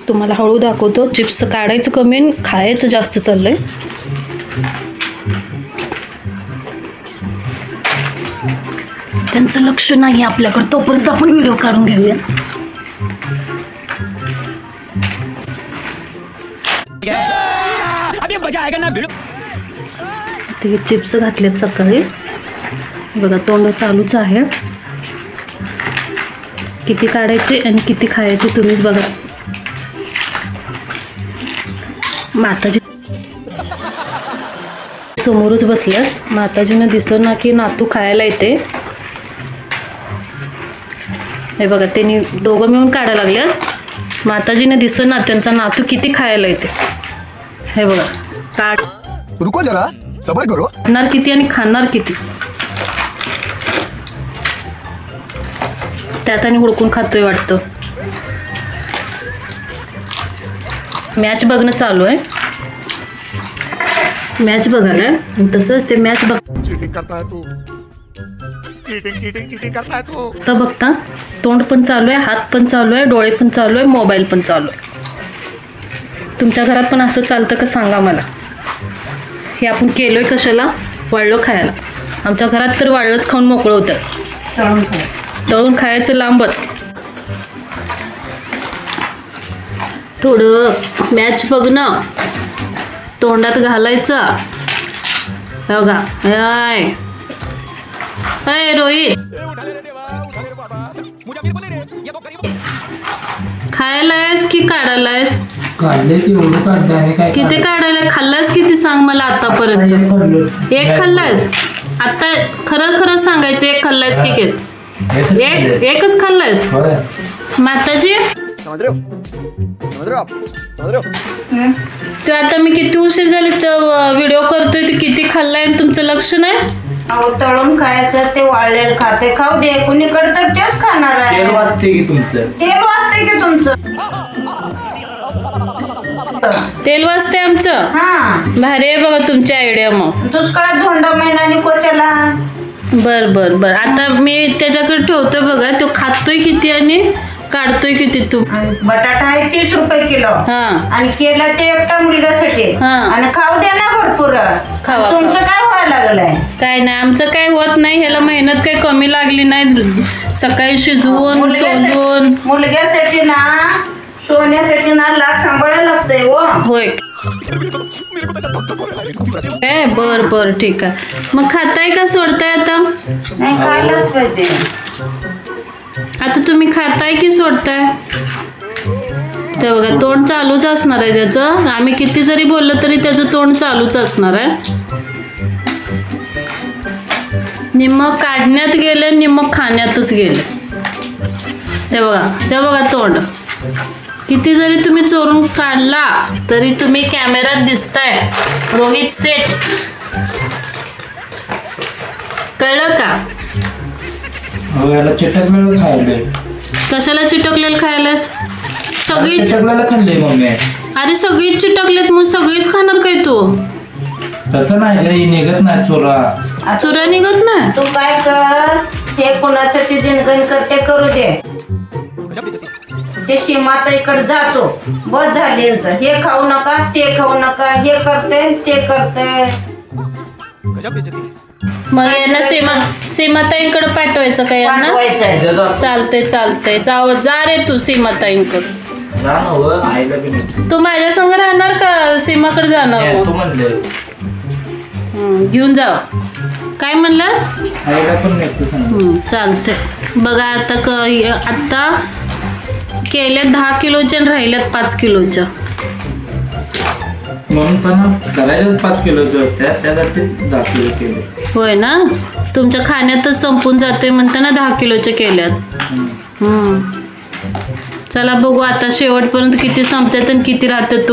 तुम्हाला हळू दाखवतो. चिप्स काढायचं कमी आणि खायचं जास्त चाललंय. त्यांचं लक्ष नाही आपल्याकडे, तोपर्यंत आपण व्हिडिओ काढून घेऊया. ते चिप्स घातलेत सकाळी बघा. तोंड चालूच आहे. किती काढायचे आणि किती खायचे तुम्हीच बघा. माताजी समोरच बसल्यात. माताजींना दिसना की नातू खायला येते. हे बघा त्यांनी दोघं मिळून काढायला लागल्यात. माताजींना दिसना त्यांचा नातू किती खायला येते. हे बघा काढ. रुको जरा सबर करो. खाणार किती आणि खाणार किती त्यात आणि हुडकून खातोय वाटतं. मॅच बघणं चालू आहे. मॅच बघायला तसंच ते मॅच बघ. चीटिंग करता है तू. चीटिंग करता है तू. तर बघता तोंड पण चालू आहे, हात पण चालू आहे, डोळे पण चालू आहे, मोबाईल पण चालू आहे. तुमच्या घरात पण असं चालतं का सांगा मला. हे आपण केलोय कशाला? वाळलं खायला. आमच्या घरात तर वाळलंच खाऊन मोकळं होतं. तळून खायचं लांबच. थोडं मॅच बघणं तोंडात घालायचं. बघा अय रोहित खायलायस की काढायलायस? किती काढायला खाल्लास किती सांग मला आतापर्यंत. एक खाल्लायस? आता खरं सांगायचं एक खाल्लायस की एकच खाल्लायस? माताजी तू आता मी किती उशीर झाले व्हिडिओ करतोय. तू किती खाल्लाय तुमचं लक्ष नाही. अहो तळून खायचं ते वाळलेलं खाते खाऊ दे. कुणीकडे तर तेच खाणार आहे. तेल वाजते की तुमचं. तेल वाजते की तुमचं. तेल वाजते आमचं. हा भारी आहे बघा तुमची आयडिया. मग दुष्काळात धोंडा महिन्याने कोशाला. बर आता मी त्याच्याकडे ठेवतोय बघा. तो खातोय किती आणि काढतोय किती? तू बटाटा आहे 30 रुपये किलो. आणि केला ते एकटा मुलग्यासाठी. आणि खाऊ द्या ना भरपूर. तुमचं काय व्हायला लागलंय? काय नाही आमचं काय होत नाही. ह्याला मेहनत काही कमी लागली नाही. सकाळी शिजवून सोलून मुलग्यासाठी ना सोन्यासाठी ना लाख सांभाळायला लागतंय. होय बर ठीक आहे. मग खाताय का सोडताय आता? नाही खायलाच पाहिजे. आता तुम्ही खाताय की सोडताय? ते बघा तोंड चालूच असणार आहे त्याचं. आम्ही किती जरी बोललं तरी त्याचं तोंड चालूच असणार आहे. निम्म काढण्यात गेलं निम्म खाण्यातच गेलं. ते बघा तोंड. किती जरी तुम्ही चोरून काढला तरी तुम्ही कॅमेऱ्यात दिसताय. रोहित सेठ कळलं का? चिटकलेलं खायला. कशाला चिटकलेलं खायलास? सगळीच खाल्ले मम्मी. अरे सगळीच चिटकलेत मग सगळीच खाणार काय तू? तसं नाही निघत नाही चुरा निघत नाही. तू काय कर हे कोणासाठी जनगण करते करू दे. ते सीमाताईकडे जातो. बस झाली यांचं. हे खाऊ नका ते खाऊ नका. हे करते ते करते. मग यांना सीमाताईंकडे पाठवायचं का यांना? चालतंय जा रे तू सीमाताईंकडे. तू माझ्या संग राहणार का सीमाकडे जाणार? घेऊन जा. काय म्हणलास? चालतंय. बघा आता केल्या 10 किलोच्या राहिल्यात 5 किलोच्या. म्हणून करायचं 5 किलोचं त्यासाठी 10 किलो केले. होय ना. तुमच्या खाण्यातच संपून जाते म्हणताना 10 किलोच्या केल्यात. चला बघू आता शेवटपर्यंत किती संपतात आणि किती राहतात.